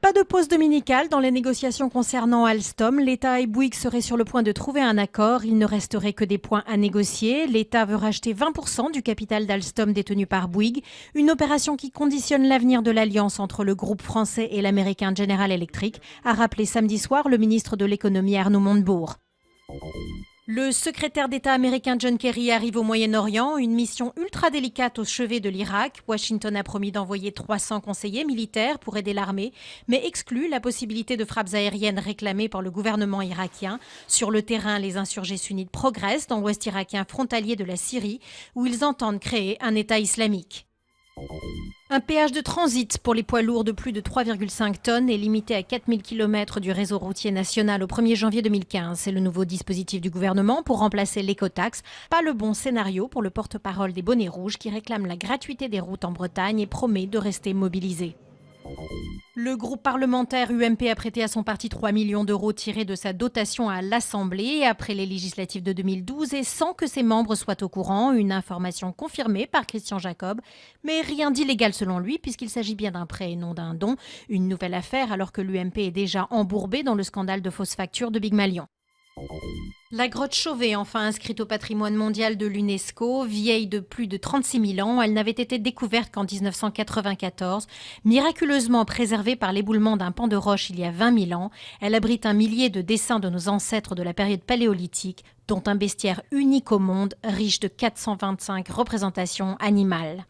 Pas de pause dominicale dans les négociations concernant Alstom. L'État et Bouygues seraient sur le point de trouver un accord. Il ne resterait que des points à négocier. L'État veut racheter 20% du capital d'Alstom détenu par Bouygues. Une opération qui conditionne l'avenir de l'alliance entre le groupe français et l'américain General Electric, a rappelé samedi soir le ministre de l'économie Arnaud Montebourg. Le secrétaire d'État américain John Kerry arrive au Moyen-Orient, une mission ultra délicate au chevet de l'Irak. Washington a promis d'envoyer 300 conseillers militaires pour aider l'armée, mais exclut la possibilité de frappes aériennes réclamées par le gouvernement irakien. Sur le terrain, les insurgés sunnites progressent dans l'ouest irakien frontalier de la Syrie, où ils entendent créer un État islamique. Un péage de transit pour les poids lourds de plus de 3,5 tonnes est limité à 4000 km du réseau routier national au 1er janvier 2015. C'est le nouveau dispositif du gouvernement pour remplacer l'écotaxe. Pas le bon scénario pour le porte-parole des bonnets rouges qui réclame la gratuité des routes en Bretagne et promet de rester mobilisé. Le groupe parlementaire UMP a prêté à son parti 3 millions d'euros tirés de sa dotation à l'Assemblée après les législatives de 2012 et sans que ses membres soient au courant. Une information confirmée par Christian Jacob. Mais rien d'illégal selon lui puisqu'il s'agit bien d'un prêt et non d'un don. Une nouvelle affaire alors que l'UMP est déjà embourbée dans le scandale de fausses factures de Big Malion. La grotte Chauvet, enfin inscrite au patrimoine mondial de l'UNESCO, vieille de plus de 36 000 ans, elle n'avait été découverte qu'en 1994. Miraculeusement préservée par l'éboulement d'un pan de roche il y a 20 000 ans, elle abrite un millier de dessins de nos ancêtres de la période paléolithique, dont un bestiaire unique au monde, riche de 425 représentations animales.